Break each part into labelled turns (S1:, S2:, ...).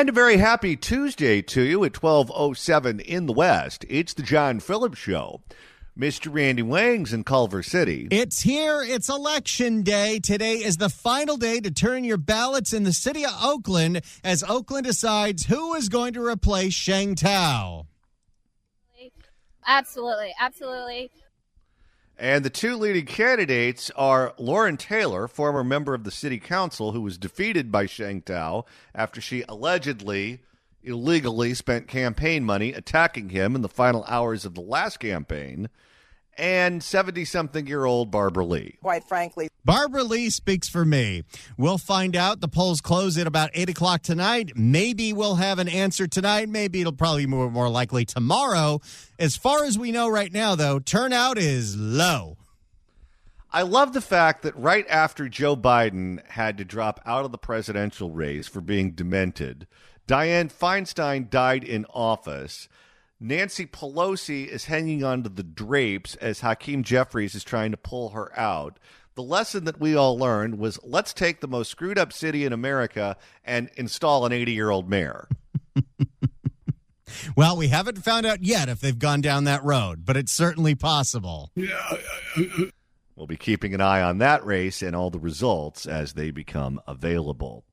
S1: And a very happy Tuesday to you at 12:07 in the West. It's the John Phillips Show. Mr. Randy Wang's in Culver City.
S2: It's here. It's Election Day. Today is the final day to turn your ballots in the city of Oakland as Oakland decides who is going to replace Sheng Tao.
S3: Absolutely.
S1: And the two leading candidates are Lauren Taylor, former member of the city council who was defeated by Sheng Tao after she allegedly illegally spent campaign money attacking him in the final hours of the last campaign, and 70-something-year-old Barbara Lee.
S4: Quite frankly,
S2: Barbara Lee speaks for me. We'll find out. The polls close at about 8 o'clock tonight. Maybe we'll have an answer tonight. Maybe it'll probably be more likely tomorrow. As far as we know right now, though, turnout is low.
S1: I love the fact that right after Joe Biden had to drop out of the presidential race for being demented, Dianne Feinstein died in office. Nancy Pelosi is hanging onto the drapes as Hakeem Jeffries is trying to pull her out. The lesson that we all learned was let's take the most screwed up city in America and install an 80-year-old mayor.
S2: Well, we haven't found out yet if they've gone down that road, but it's certainly possible.
S1: We'll be keeping an eye on that race and all the results as they become available.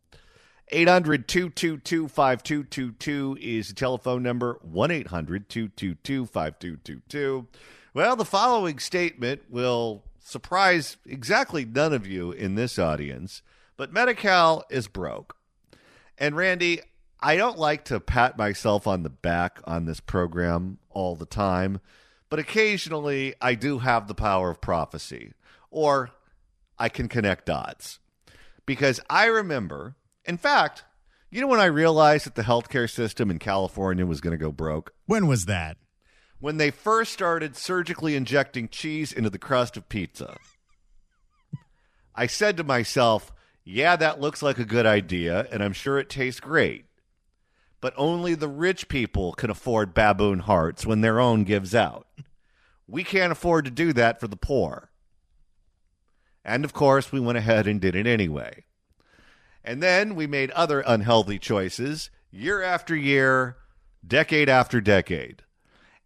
S1: 800-222-5222 is the telephone number, 1-800-222-5222. Well, the following statement will surprise exactly none of you in this audience, but Medi-Cal is broke. And Randy, I don't like to pat myself on the back on this program all the time, but occasionally I do have the power of prophecy, or I can connect dots. Because I remember, in fact, you know when I realized that the healthcare system in California was going to go broke?
S2: When was that?
S1: When they first started surgically injecting cheese into the crust of pizza. I said to myself, yeah, that looks like a good idea, and I'm sure it tastes great. But only the rich people can afford baboon hearts when their own gives out. We can't afford to do that for the poor. And, of course, we went ahead and did it anyway. And then we made other unhealthy choices year after year, decade after decade.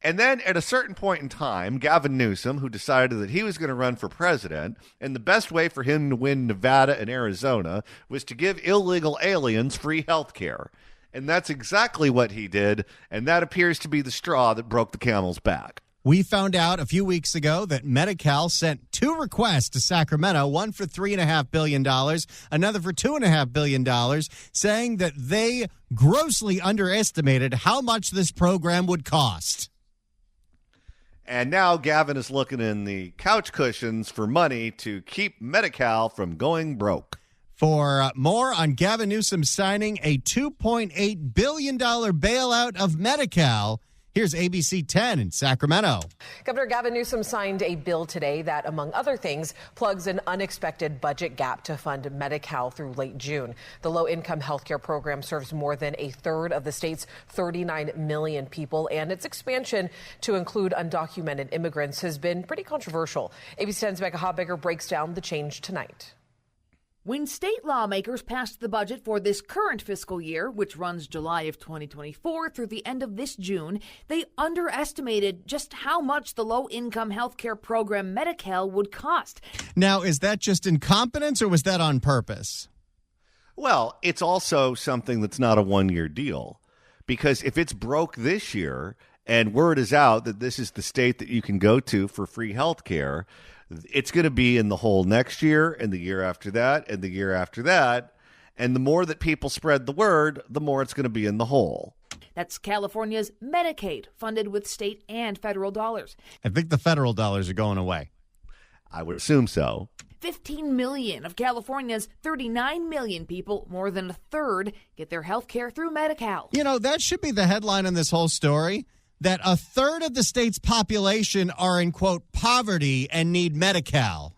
S1: And then at a certain point in time, Gavin Newsom, who decided that he was going to run for president, and the best way for him to win Nevada and Arizona was to give illegal aliens free health care. And that's exactly what he did, and that appears to be the straw that broke the camel's back.
S2: We found out a few weeks ago that Medi-Cal sent two requests to Sacramento, one for $3.5 billion, another for $2.5 billion, saying that they grossly underestimated how much this program would cost.
S1: And now Gavin is looking in the couch cushions for money to keep Medi-Cal from going broke.
S2: For more on Gavin Newsom signing a $2.8 billion bailout of Medi-Cal, here's ABC 10 in Sacramento.
S5: Governor Gavin Newsom signed a bill today that, among other things, plugs an unexpected budget gap to fund Medi-Cal through late June. The low-income health care program serves more than a third of the state's 39 million people, and its expansion to include undocumented immigrants has been pretty controversial. ABC 10's Becca Hobbecker breaks down the change tonight.
S6: When state lawmakers passed the budget for this current fiscal year, which runs July of 2024 through the end of this June, they underestimated just how much the low-income health care program Medi-Cal would cost.
S2: Now, is that just incompetence or was that on purpose?
S1: Well, it's also something that's not a one-year deal. Because if it's broke this year and word is out that this is the state that you can go to for free health care, it's going to be in the hole next year and the year after that and the year after that. And the more that people spread the word, the more it's going to be in the hole.
S6: That's California's Medicaid, funded with state and federal dollars.
S2: I think the federal dollars are going away.
S1: I would assume so.
S6: 15 million of California's 39 million people, more than a third, get their health care through Medi-Cal.
S2: You know, that should be the headline on this whole story. That a third of the state's population are in, quote, poverty and need Medi-Cal.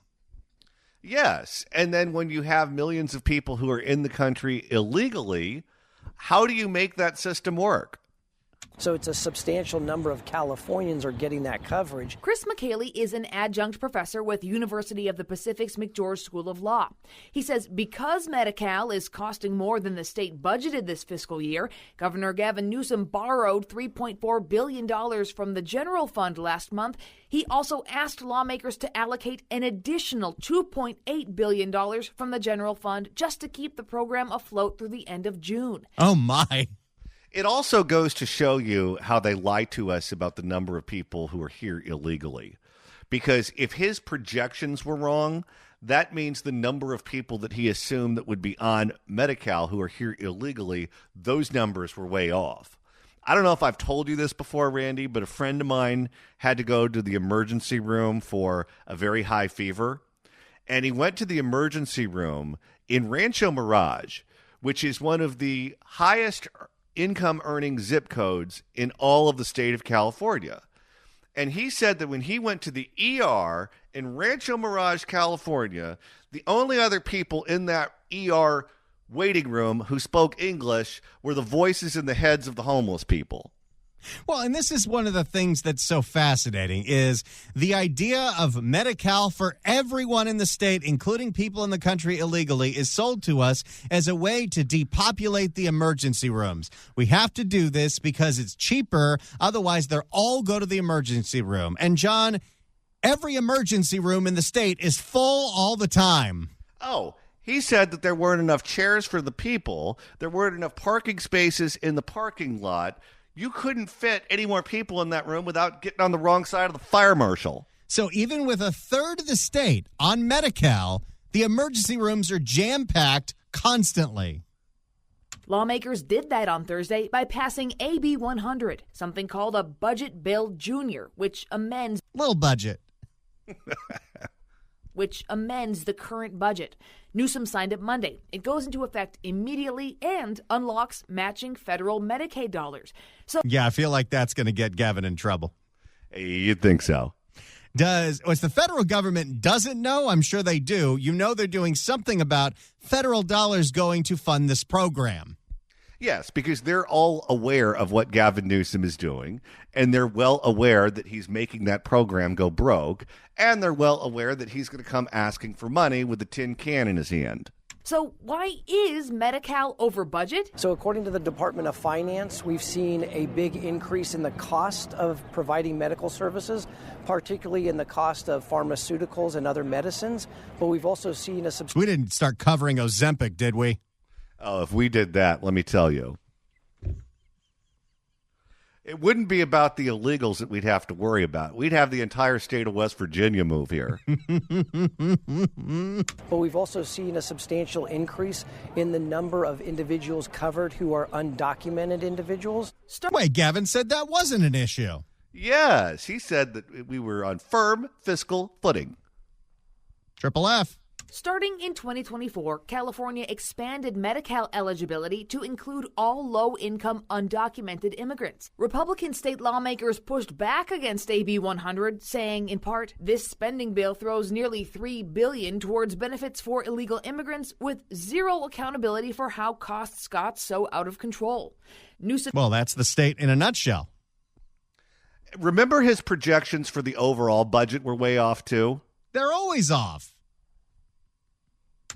S1: Yes. And then when you have millions of people who are in the country illegally, how do you make that system work?
S3: So it's a substantial number of Californians are getting that coverage.
S6: Chris McKaylee is an adjunct professor with University of the Pacific's McGeorge School of Law. He says because Medi-Cal is costing more than the state budgeted this fiscal year, Governor Gavin Newsom borrowed $3.4 billion from the general fund last month. He also asked lawmakers to allocate an additional $2.8 billion from the general fund just to keep the program afloat through the end of June.
S2: Oh, my.
S1: It also goes to show you how they lie to us about the number of people who are here illegally. Because if his projections were wrong, that means the number of people that he assumed that would be on Medi-Cal who are here illegally, those numbers were way off. I don't know if I've told you this before, Randy, but a friend of mine had to go to the emergency room for a very high fever. And he went to the emergency room in Rancho Mirage, which is one of the highest income earning zip codes in all of the state of California. And he said that when he went to the ER in Rancho Mirage, California, the only other people in that ER waiting room who spoke English were the voices in the heads of the homeless people.
S2: Well, and this is one of the things that's so fascinating is the idea of Medi-Cal for everyone in the state, including people in the country illegally, is sold to us as a way to depopulate the emergency rooms. We have to do this because it's cheaper. Otherwise, they'll all go to the emergency room. And, John, every emergency room in the state is full all the time.
S1: Oh, he said that there weren't enough chairs for the people. There weren't enough parking spaces in the parking lot. You couldn't fit any more people in that room without getting on the wrong side of the fire marshal.
S2: So even with a third of the state on Medi-Cal, the emergency rooms are jam-packed constantly.
S6: Lawmakers did that on Thursday by passing AB 100, something called a Budget Bill Junior, which amends
S2: Little budget.
S6: the current budget. Newsom signed it Monday. It goes into effect immediately and unlocks matching federal Medicaid dollars. So
S2: Yeah, I feel like that's going to get Gavin in trouble.
S1: You'd think so.
S2: What's the federal government doesn't know? I'm sure they do. You know they're doing something about federal dollars going to fund this program.
S1: Yes, because they're all aware of what Gavin Newsom is doing, and they're well aware that he's making that program go broke, and they're well aware that he's going to come asking for money with a tin can in his hand.
S6: So why is Medi-Cal over budget?
S3: So according to the Department of Finance, we've seen a big increase in the cost of providing medical services, particularly in the cost of pharmaceuticals and other medicines. But we've also seen a
S2: We didn't start covering Ozempic, did we?
S1: Oh, if we did that, let me tell you. It wouldn't be about the illegals that we'd have to worry about. We'd have the entire state of West Virginia move here.
S3: But we've also seen a substantial increase in the number of individuals covered who are undocumented individuals.
S2: Wait, Gavin said that wasn't an issue.
S1: Yes, he said that we were on firm fiscal footing.
S2: Triple F.
S6: Starting in 2024, California expanded Medi-Cal eligibility to include all low-income undocumented immigrants. Republican state lawmakers pushed back against AB 100, saying, in part, this spending bill throws nearly $3 billion towards benefits for illegal immigrants with zero accountability for how costs got so out of control. Newsom.
S2: Well, that's the state in a nutshell.
S1: Remember his projections for the overall budget were way off, too?
S2: They're always off.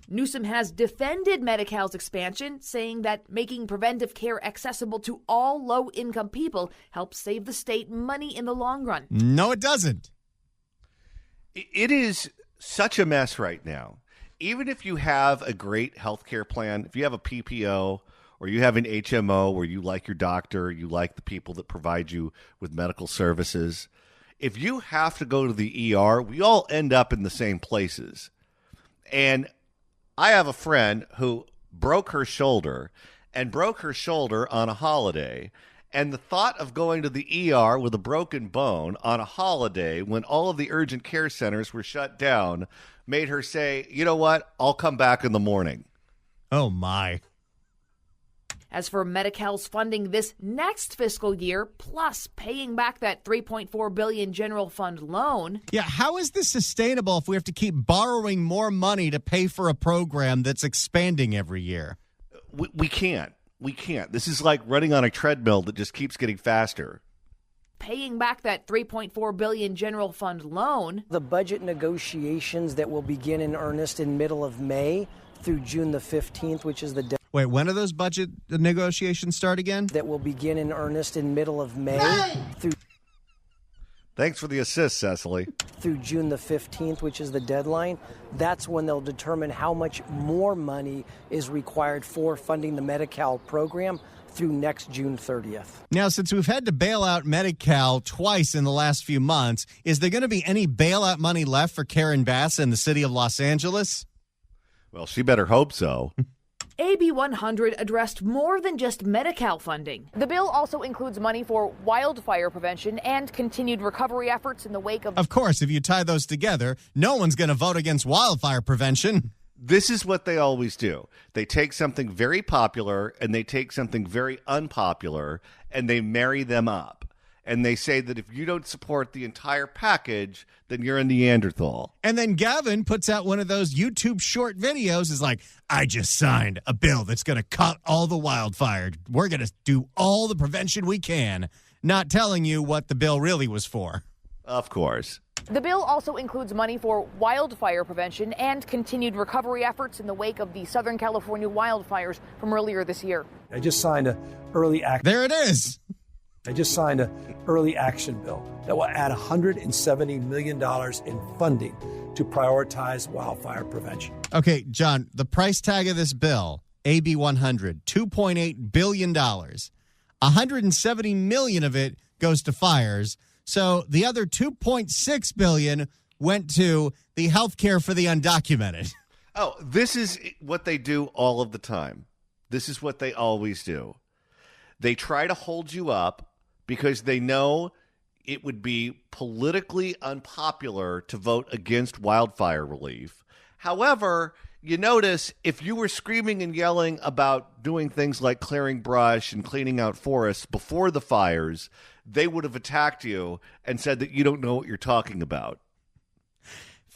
S6: Newsom has defended Medi-Cal's expansion, saying that making preventive care accessible to all low-income people helps save the state money in the long run.
S2: No, it doesn't.
S1: It is such a mess right now. Even if you have a great health care plan, if you have a PPO or you have an HMO where you like your doctor, you like the people that provide you with medical services, if you have to go to the ER, we all end up in the same places. And I have a friend who broke her shoulder on a holiday. And the thought of going to the ER with a broken bone on a holiday when all of the urgent care centers were shut down made her say, you know what, I'll come back in the morning.
S2: Oh, my.
S6: As for Medi-Cal's funding this next fiscal year, plus paying back that $3.4 billion general fund loan.
S2: Yeah, how is this sustainable if we have to keep borrowing more money to pay for a program that's expanding every year?
S1: We can't. We can't. This is like running on a treadmill that just keeps getting faster.
S6: Paying back that $3.4 billion general fund loan.
S3: The budget negotiations that will begin in earnest in middle of May through June the 15th, which is the deadline.
S2: Wait, when do those budget negotiations start again?
S3: That will begin in earnest in middle of May through.
S1: Thanks for the assist, Cecily.
S3: Through June the 15th, which is the deadline. That's when they'll determine how much more money is required for funding the Medi-Cal program through next June 30th.
S2: Now, since we've had to bail out Medi-Cal twice in the last few months, is there going to be any bailout money left for Karen Bass in the city of Los Angeles?
S1: Well, she better hope so.
S6: AB 100 addressed more than just Medi-Cal funding. The bill also includes money for wildfire prevention and continued recovery efforts in the wake of...
S2: Of course, if you tie those together, no one's going to vote against wildfire prevention.
S1: This is what they always do. They take something very popular and they take something very unpopular and they marry them up. And they say that if you don't support the entire package, then you're a Neanderthal.
S2: And then Gavin puts out one of those YouTube short videos. Is like, I just signed a bill that's going to cut all the wildfire. We're going to do all the prevention we can. Not telling you what the bill really was for.
S1: Of course.
S6: The bill also includes money for wildfire prevention and continued recovery efforts in the wake of the Southern California wildfires from earlier this year.
S4: I just signed an early action.
S2: There it is.
S4: I just signed an early action bill that will add $170 million in funding to prioritize wildfire prevention.
S2: Okay, John, the price tag of this bill, AB 100, $2.8 billion. $170 million of it goes to fires. So the other $2.6 billion went to the health care for the undocumented.
S1: Oh, this is what they do all of the time. This is what they always do. They try to hold you up because they know it would be politically unpopular to vote against wildfire relief. However, you notice if you were screaming and yelling about doing things like clearing brush and cleaning out forests before the fires, they would have attacked you and said that you don't know what you're talking about.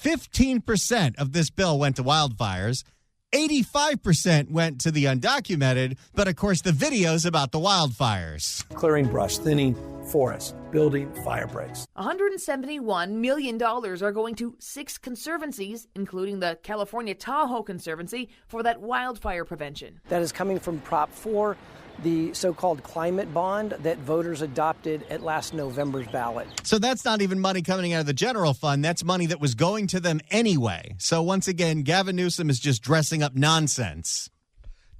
S2: 15% of this bill went to wildfires. 85% went to the undocumented, but of course the videos about the wildfires.
S4: Clearing brush, thinning forests, building fire breaks.
S6: $171 million are going to 6 conservancies, including the California Tahoe Conservancy, for that wildfire prevention.
S3: That is coming from Prop 4, the so-called climate bond that voters adopted at last November's ballot.
S2: So that's not even money coming out of the general fund. That's money that was going to them anyway. So once again, Gavin Newsom is just dressing up nonsense.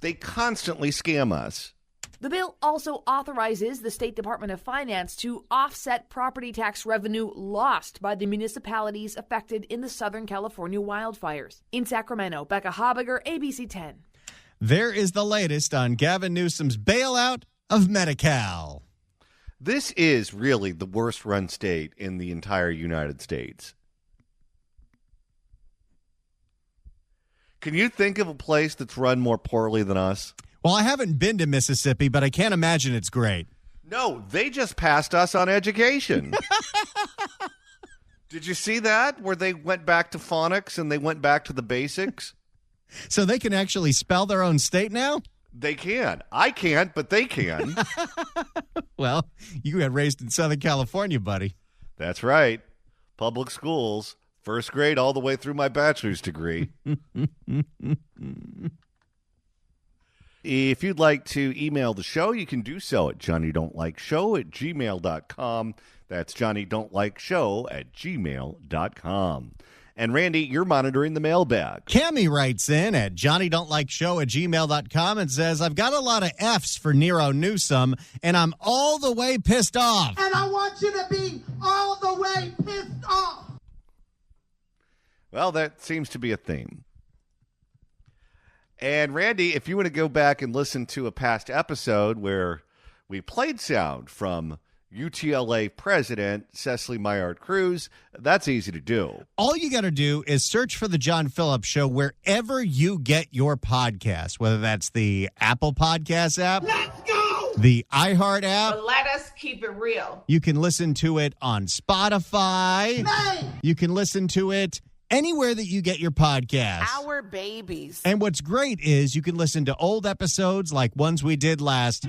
S1: They constantly scam us.
S6: The bill also authorizes the State Department of Finance to offset property tax revenue lost by the municipalities affected in the Southern California wildfires. In Sacramento, Becca Habiger, ABC 10.
S2: There is the latest on Gavin Newsom's bailout of Medi-Cal.
S1: This is really the worst run state in the entire United States. Can you think of a place that's run more poorly than us?
S2: Well, I haven't been to Mississippi, but I can't imagine it's great.
S1: No, they just passed us on education. Did you see that? Where they went back to phonics and they went back to the basics?
S2: So they can actually spell their own state now?
S1: They can. I can't, but they can.
S2: Well, you got raised in Southern California, buddy.
S1: That's right. Public schools, first grade all the way through my bachelor's degree. If you'd like to email the show, you can do so at johnnydon'tlikeshow@gmail.com. That's johnnydon'tlikeshow@gmail.com. And Randy, you're monitoring the mailbag.
S2: Cammie writes in at johnnydon'tlikeshow@gmail.com and says, I've got a lot of F's for Nero Newsom, and I'm all the way pissed off.
S7: And I want you to be all the way pissed off.
S1: Well, that seems to be a theme. And Randy, if you want to go back and listen to a past episode where we played sound from UTLA President Cecily Maillard Cruz, that's easy to do.
S2: All you got to do is search for The John Phillips Show wherever you get your podcast, whether that's the Apple Podcast app,
S7: Let's go!
S2: the iHeart app.
S8: But let us keep it real.
S2: You can listen to it on Spotify.
S7: Hey!
S2: You can listen to it anywhere that you get your podcasts.
S8: Our babies.
S2: And what's great is you can listen to old episodes like ones we did last.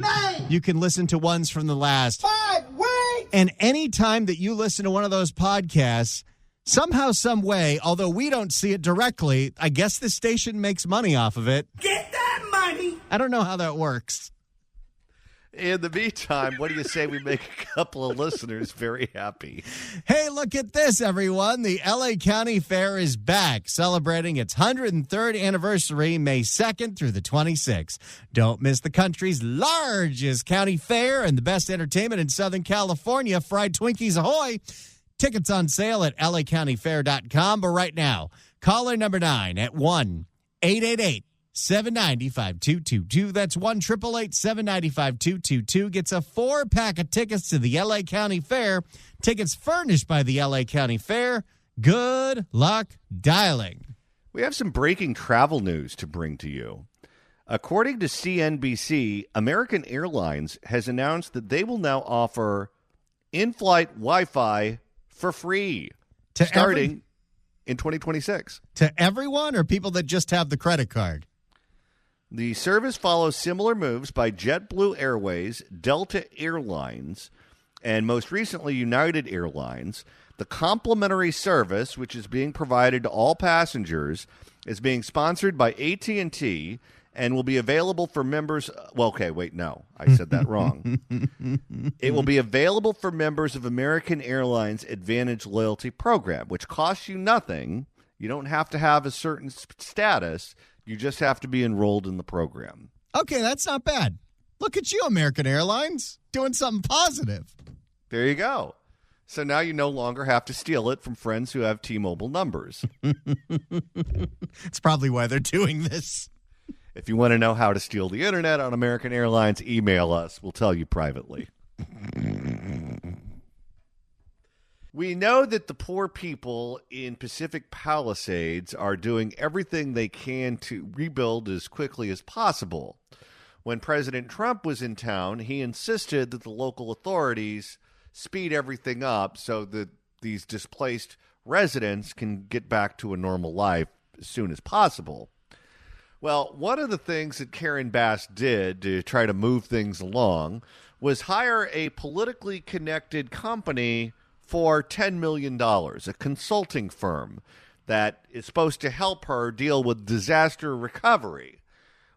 S2: You can listen to ones from the last
S7: 5 weeks.
S2: And any time that you listen to one of those podcasts, somehow, some way, although we don't see it directly, I guess the station makes money off of it.
S7: Get that money.
S2: I don't know how that works.
S1: In the meantime, what do you say we make a couple of listeners very happy?
S2: Hey, look at this, everyone. The LA County Fair is back, celebrating its 103rd anniversary May 2nd through the 26th. Don't miss the country's largest county fair and the best entertainment in Southern California. Fried Twinkies ahoy! Tickets on sale at lacountyfair.com. But right now, caller number 9 at 1-888-790-5222. That's 1-888-790-5222 gets a 4-pack of tickets to the LA County Fair. Tickets furnished by the LA County Fair. Good luck dialing.
S1: We have some breaking travel news to bring to you. According to CNBC, American Airlines has announced that they will now offer in-flight Wi-Fi for free starting in 2026.
S2: To everyone or people that just have the credit card?
S1: The service follows similar moves by JetBlue Airways, Delta Airlines, and most recently United Airlines. The complimentary service, which is being provided to all passengers, is being sponsored by AT&T and will be available for members. Well, okay, wait, no, I said that wrong. It will be available for members of American Airlines Advantage Loyalty Program, which costs you nothing. You don't have to have a certain status. You just have to be enrolled in the program.
S2: Okay, that's not bad. Look at you, American Airlines, doing something positive.
S1: There you go. So now you no longer have to steal it from friends who have T-Mobile numbers.
S2: It's probably why they're doing this.
S1: If you want to know how to steal the internet on American Airlines, email us. We'll tell you privately. We know that the poor people in Pacific Palisades are doing everything they can to rebuild as quickly as possible. When President Trump was in town, he insisted that the local authorities speed everything up so that these displaced residents can get back to a normal life as soon as possible. Well, one of the things that Karen Bass did to try to move things along was hire a politically connected company for $10 million, a consulting firm that is supposed to help her deal with disaster recovery.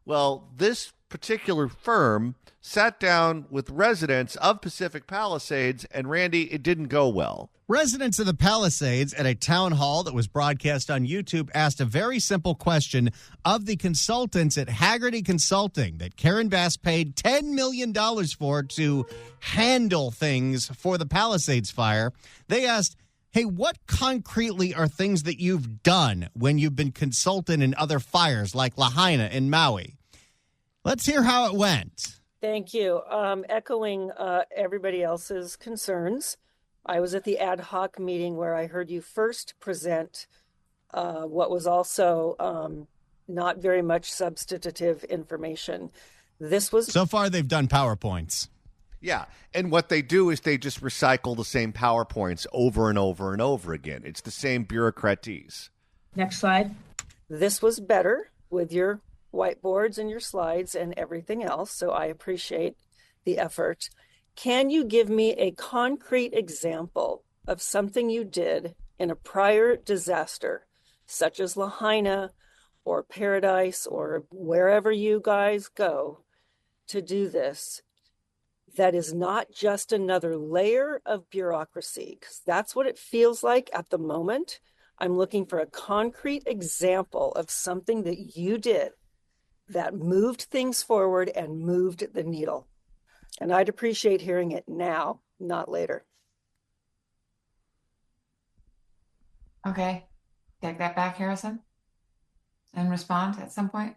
S1: Well, this particular firm sat down with residents of Pacific Palisades, and Randy, it didn't go well.
S2: Residents of the Palisades at a town hall that was broadcast on YouTube asked a very simple question of the consultants at Haggerty Consulting that Karen Bass paid $10 million for to handle things for the Palisades fire. They asked, hey, what concretely are things that you've done when you've been consulting in other fires like Lahaina and Maui? Let's hear how it went.
S9: Thank you. Echoing everybody else's concerns, I was at the ad hoc meeting where I heard you first present what was also not very much substantive information. This was
S2: so far they've done PowerPoints.
S1: Yeah, and what they do is they just recycle the same PowerPoints over and over and over again. It's the same bureaucratese.
S9: Next slide. This was better with your whiteboards and your slides and everything else, so I appreciate the effort. Can you give me a concrete example of something you did in a prior disaster, such as Lahaina or Paradise or wherever you guys go to do this, that is not just another layer of bureaucracy? Because that's what it feels like at the moment. I'm looking for a concrete example of something that you did that moved things forward and moved the needle. And I'd appreciate hearing it now, not later.
S10: Okay. Take that back, Harrison, and respond at some point.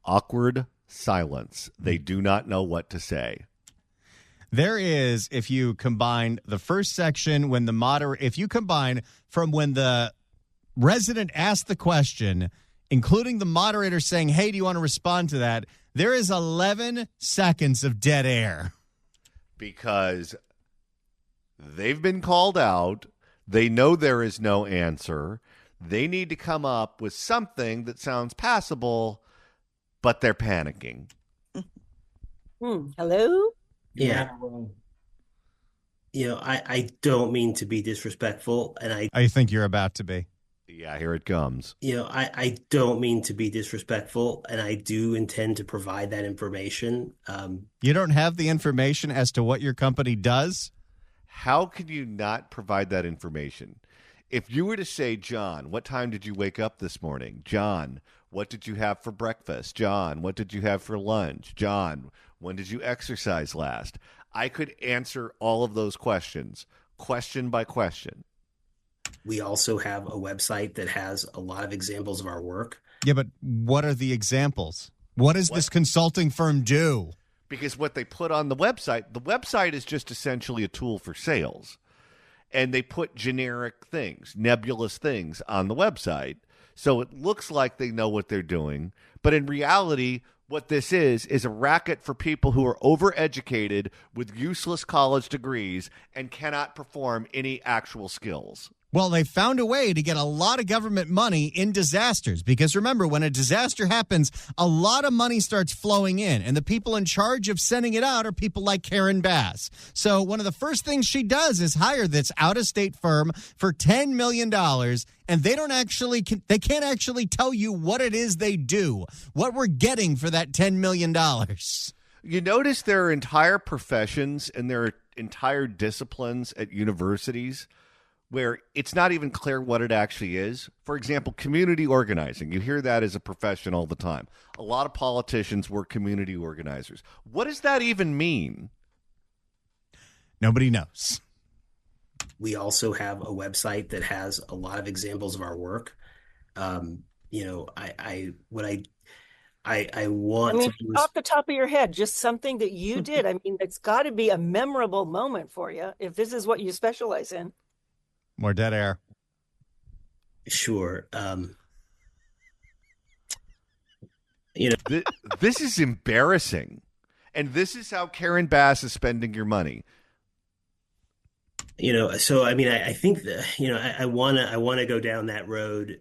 S1: Awkward silence. They do not know what to say.
S2: There is, if you combine the first section when the if you combine from when the resident asked the question, including the moderator saying, hey, do you want to respond to that? There is 11 seconds of dead air.
S1: Because they've been called out. They know there is no answer. They need to come up with something that sounds passable, but they're panicking.
S9: Hello?
S8: Yeah. I don't mean to be disrespectful, and
S2: I think you're about to be.
S1: Yeah, here it comes.
S8: I don't mean to be disrespectful, and I do intend to provide that information.
S2: You don't have the information as to what your company does?
S1: How can you not provide that information? If you were to say, John, what time did you wake up this morning? John, what did you have for breakfast? John, what did you have for lunch? John, when did you exercise last? I could answer all of those questions, question by question.
S8: We also have a website that has a lot of examples of our work.
S2: Yeah, but what are the examples? What does this consulting firm do?
S1: Because what they put on the website is just essentially a tool for sales. And they put generic things, nebulous things on the website. So it looks like they know what they're doing. But in reality, what this is a racket for people who are overeducated with useless college degrees and cannot perform any actual skills.
S2: Well, they found a way to get a lot of government money in disasters because remember, when a disaster happens, a lot of money starts flowing in, and the people in charge of sending it out are people like Karen Bass. So one of the first things she does is hire this out-of-state firm for $10 million, and they can't actually tell you what it is they do, what we're getting for that $10 million.
S1: You notice there are entire professions and there are entire disciplines at universities where it's not even clear what it actually is. For example, community organizing. You hear that as a profession all the time. A lot of politicians were community organizers. What does that even mean?
S2: Nobody knows.
S8: We also have a website that has a lot of examples of our work. I want to
S9: off the top of your head, just something that you did. I mean, it's got to be a memorable moment for you if this is what you specialize in.
S2: More dead air.
S8: Sure.
S1: This is embarrassing. And this is how Karen Bass is spending your money.
S8: So I mean, I think that, I want to go down that road.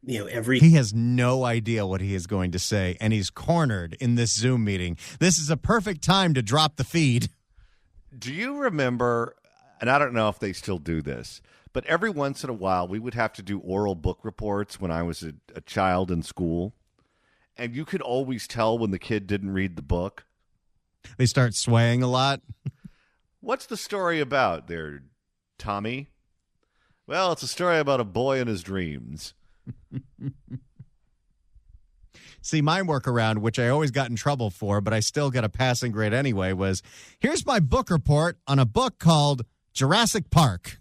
S2: He has no idea what he is going to say, and he's cornered in this Zoom meeting. This is a perfect time to drop the feed.
S1: Do you remember, and I don't know if they still do this, but every once in a while we would have to do oral book reports when I was a child in school, and you could always tell when the kid didn't read the book.
S2: They start swaying a lot.
S1: What's the story about there, Tommy? Well, it's a story about a boy and his dreams.
S2: See, my workaround, which I always got in trouble for, but I still got a passing grade anyway, was here's my book report on a book called Jurassic Park.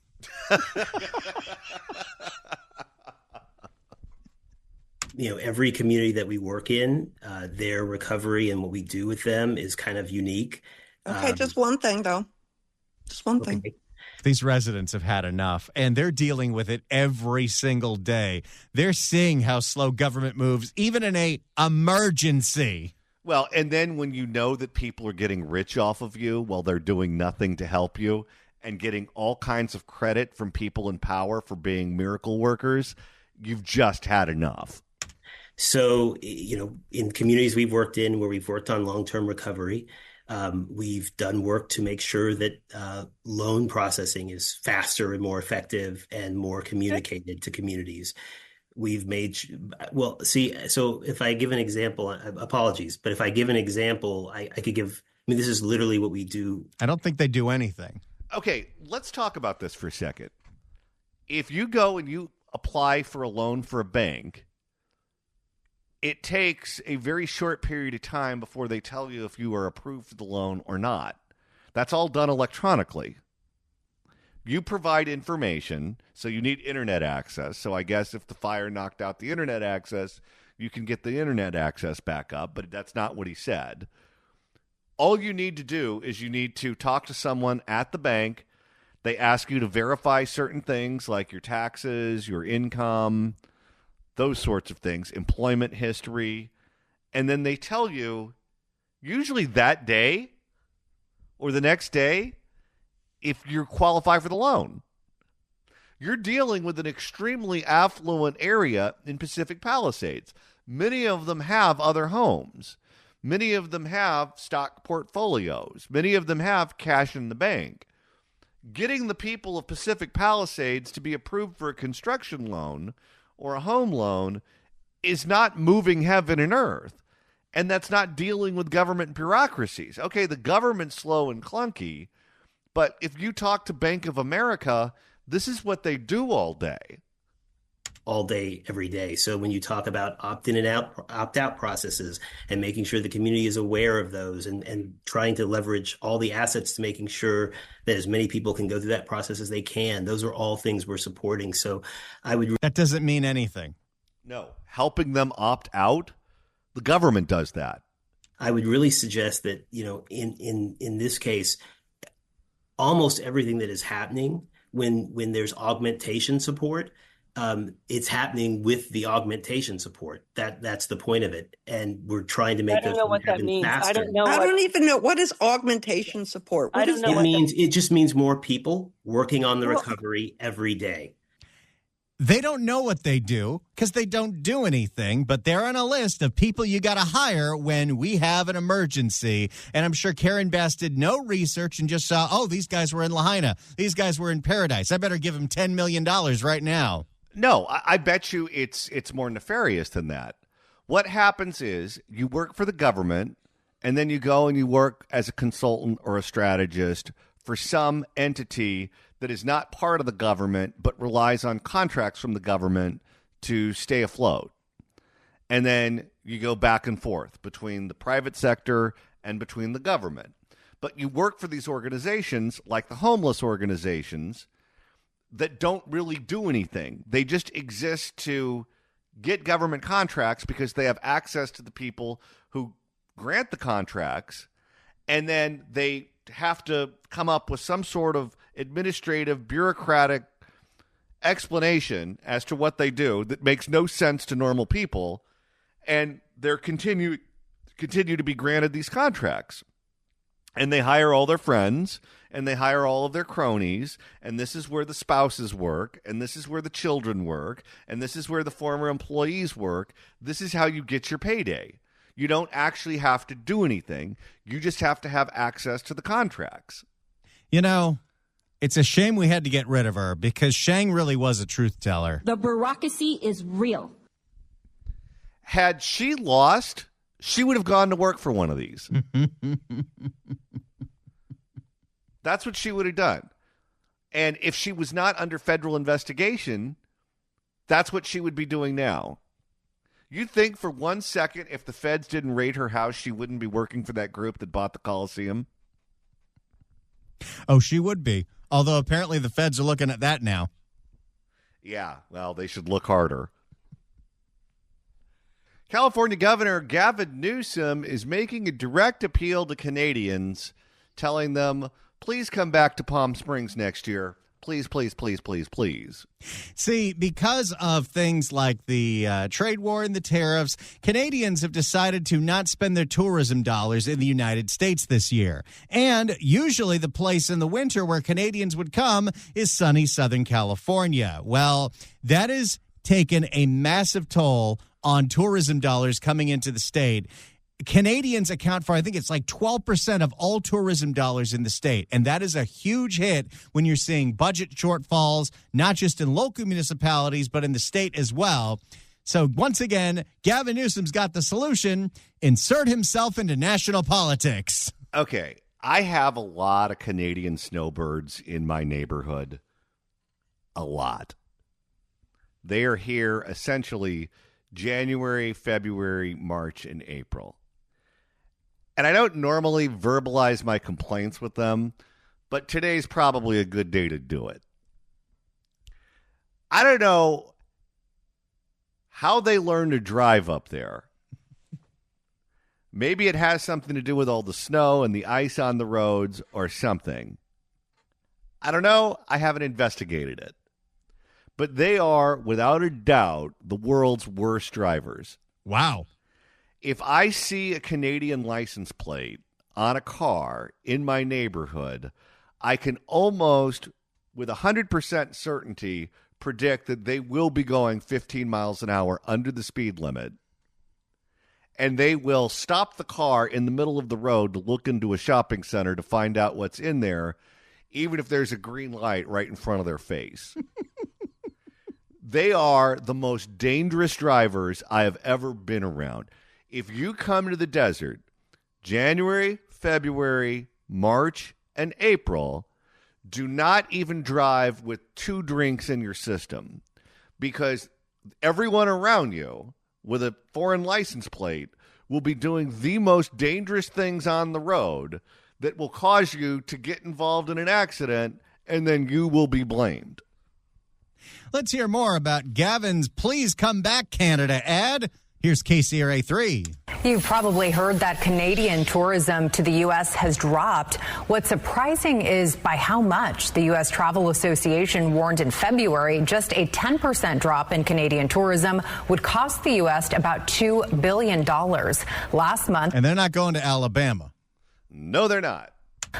S8: Every community that we work in, their recovery and what we do with them is kind of unique.
S11: Okay, just one thing, though. Just one thing.
S2: These residents have had enough, and they're dealing with it every single day. They're seeing how slow government moves, even in an emergency.
S1: Well, and then when you know that people are getting rich off of you while they're doing nothing to help you and getting all kinds of credit from people in power for being miracle workers, you've just had enough.
S8: So, in communities we've worked in where we've worked on long-term recovery, we've done work to make sure that loan processing is faster and more effective and more communicated to communities. We've made, so if I give an example, apologies, but if I give an example, I could give, this is literally what we do.
S2: I don't think they do anything.
S1: Okay, let's talk about this for a second. If you go and you apply for a loan for a bank, it takes a very short period of time before they tell you if you are approved for the loan or not. That's all done electronically. You provide information, so you need internet access. So I guess if the fire knocked out the internet access, you can get the internet access back up, but that's not what he said. All you need to do is you need to talk to someone at the bank. They ask you to verify certain things like your taxes, your income, those sorts of things, employment history, and then they tell you, usually that day or the next day, if you qualify for the loan. You're dealing with an extremely affluent area in Pacific Palisades. Many of them have other homes. Many of them have stock portfolios. Many of them have cash in the bank. Getting the people of Pacific Palisades to be approved for a construction loan or a home loan is not moving heaven and earth. And that's not dealing with government bureaucracies. Okay, the government's slow and clunky, but if you talk to Bank of America, this is what they do all day.
S8: All day, every day. So when you talk about opt-in and opt-out processes and making sure the community is aware of those and trying to leverage all the assets to making sure that as many people can go through that process as they can, those are all things we're supporting. So I would...
S2: That doesn't mean anything.
S1: No. Helping them opt out, the government does that.
S8: I would really suggest that, in this case, almost everything that is happening when there's augmentation support, it's happening with the augmentation support. That's the point of it, and we're trying to make.
S9: I don't know what that means.
S8: Faster.
S9: I don't know.
S11: I don't even know what is augmentation support.
S9: I don't know.
S8: It just means more people working on the recovery every day.
S2: They don't know what they do because they don't do anything, but they're on a list of people you got to hire when we have an emergency. And I'm sure Karen Bass did no research and just saw, these guys were in Lahaina. These guys were in Paradise. I better give them $10 million right now.
S1: No, I bet you it's more nefarious than that. What happens is you work for the government, and then you go and you work as a consultant or a strategist for some entity that is not part of the government but relies on contracts from the government to stay afloat. And then you go back and forth between the private sector and between the government. But you work for these organizations like the homeless organizations that don't really do anything. They just exist to get government contracts because they have access to the people who grant the contracts, and then they have to come up with some sort of administrative, bureaucratic explanation as to what they do that makes no sense to normal people, and they're continue to be granted these contracts. And they hire all their friends, and they hire all of their cronies, and this is where the spouses work, and this is where the children work, and this is where the former employees work. This is how you get your payday. You don't actually have to do anything. You just have to have access to the contracts.
S2: It's a shame we had to get rid of her because Shang really was a truth teller.
S12: The bureaucracy is real.
S1: Had she lost, she would have gone to work for one of these. That's what she would have done. And if she was not under federal investigation, that's what she would be doing now. You think for 1 second if the feds didn't raid her house, she wouldn't be working for that group that bought the Coliseum?
S2: Oh, she would be. Although apparently the feds are looking at that now.
S1: Yeah, well, they should look harder. California Governor Gavin Newsom is making a direct appeal to Canadians, telling them, please come back to Palm Springs next year. Please, please, please, please, please.
S2: See, because of things like the trade war and the tariffs, Canadians have decided to not spend their tourism dollars in the United States this year. And usually the place in the winter where Canadians would come is sunny Southern California. Well, that has taken a massive toll on tourism dollars coming into the state. Canadians account for, I think it's like 12% of all tourism dollars in the state. And that is a huge hit when you're seeing budget shortfalls, not just in local municipalities, but in the state as well. So once again, Gavin Newsom's got the solution. Insert himself into national politics.
S1: Okay. I have a lot of Canadian snowbirds in my neighborhood. A lot. They are here essentially January, February, March, and April. And I don't normally verbalize my complaints with them, but today's probably a good day to do it. I don't know how they learn to drive up there. Maybe it has something to do with all the snow and the ice on the roads or something. I don't know. I haven't investigated it. But they are, without a doubt, the world's worst drivers.
S2: Wow.
S1: If I see a Canadian license plate on a car in my neighborhood, I can almost with 100% certainty predict that they will be going 15 miles an hour under the speed limit. And they will stop the car in the middle of the road to look into a shopping center to find out what's in there, even if there's a green light right in front of their face. They are the most dangerous drivers I have ever been around. If you come to the desert, January, February, March, and April, do not even drive with 2 drinks in your system, because everyone around you with a foreign license plate will be doing the most dangerous things on the road that will cause you to get involved in an accident, and then you will be blamed.
S2: Let's hear more about Gavin's Please Come Back Canada ad. Here's KCRA 3.
S13: You've probably heard that Canadian tourism to the U.S. has dropped. What's surprising is by how much. The U.S. Travel Association warned in February just a 10% drop in Canadian tourism would cost the U.S. about $2 billion. Last month.
S2: And they're not going to Alabama.
S1: No, they're not.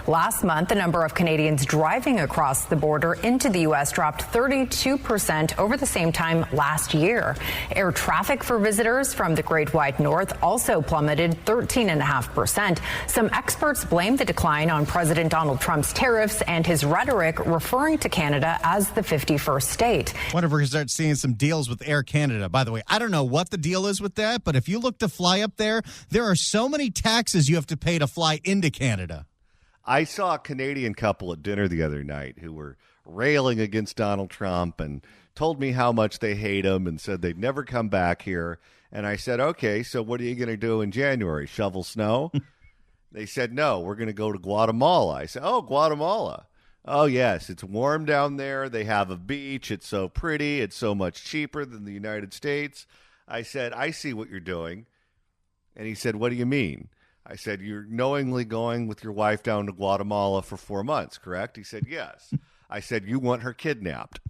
S13: Last month, the number of Canadians driving across the border into the U.S. dropped 32% over the same time last year. Air traffic for visitors from the Great White North also plummeted 13.5%. Some experts blame the decline on President Donald Trump's tariffs and his rhetoric referring to Canada as the 51st state.
S2: Wonder if we're going to start seeing some deals with Air Canada. By the way, I don't know what the deal is with that, but if you look to fly up there, there are so many taxes you have to pay to fly into Canada.
S1: I saw a Canadian couple at dinner the other night who were railing against Donald Trump and told me how much they hate him and said they'd never come back here. And I said, okay, so what are you going to do in January? Shovel snow? They said, no, we're going to go to Guatemala. I said, oh, Guatemala. Oh, yes, it's warm down there. They have a beach. It's so pretty. It's so much cheaper than the United States. I said, I see what you're doing. And he said, what do you mean? I said, you're knowingly going with your wife down to Guatemala for 4 months, correct? He said, yes. I said, you want her kidnapped.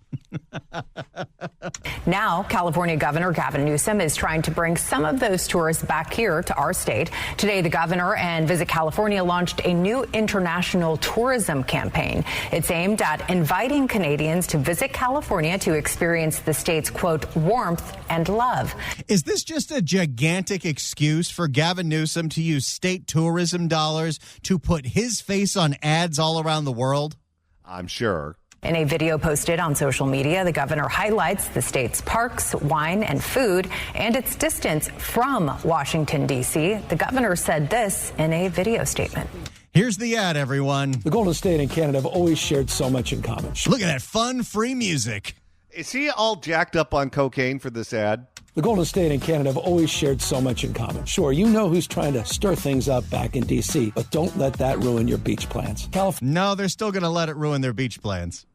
S13: Now, California Governor Gavin Newsom is trying to bring some of those tourists back here to our state. Today, the governor and Visit California launched a new international tourism campaign. It's aimed at inviting Canadians to visit California to experience the state's, quote, warmth and love.
S2: Is this just a gigantic excuse for Gavin Newsom to use state tourism dollars to put his face on ads all around the world?
S1: I'm sure.
S13: In a video posted on social media, the governor highlights the state's parks, wine, and food, and its distance from Washington, D.C. The governor said this in a video statement.
S2: Here's the ad, everyone.
S4: The Golden State and Canada have always shared so much in common.
S2: Look at that fun, free music.
S1: Is he all jacked up on cocaine for this ad?
S4: The Golden State and Canada have always shared so much in common. Sure, you know who's trying to stir things up back in D.C., but don't let that ruin your beach plans.
S2: No, they're still going to let it ruin their beach plans.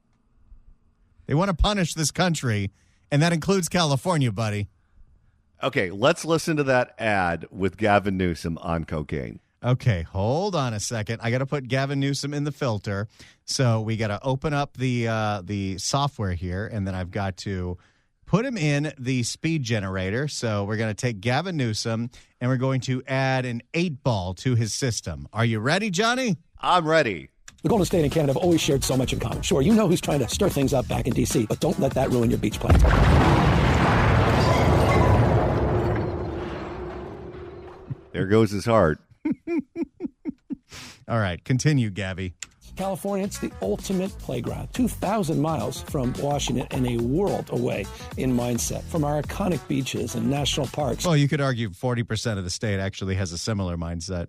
S2: They want to punish this country, and that includes California, buddy.
S1: Okay, let's listen to that ad with Gavin Newsom on cocaine.
S2: Okay, hold on a second. I got to put Gavin Newsom in the filter. So we got to open up the software here, and then I've got to put him in the speed generator. So we're going to take Gavin Newsom, and we're going to add an 8-ball to his system. Are you ready, Johnny?
S1: I'm ready.
S4: The Golden State and Canada have always shared so much in common. Sure, you know who's trying to stir things up back in D.C., but don't let that ruin your beach plans.
S1: There goes his heart.
S2: All right, continue, Gabby.
S4: California, it's the ultimate playground. 2,000 miles from Washington and a world away in mindset. From our iconic beaches and national parks.
S2: Well, you could argue 40% of the state actually has a similar mindset.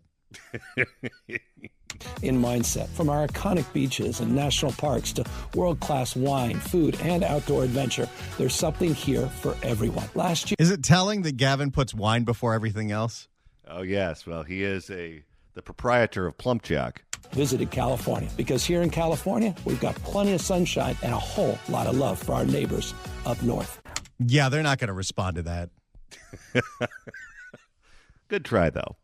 S4: In mindset. From our iconic beaches and national parks to world-class wine, food, and outdoor adventure, there's something here for everyone. Last year...
S2: Is it telling that Gavin puts wine before everything else?
S1: Oh, yes. Well, he is the proprietor of Plumpjack.
S4: Visited California, because here in California, we've got plenty of sunshine and a whole lot of love for our neighbors up north.
S2: Yeah, they're not going to respond to that.
S1: Good try, though.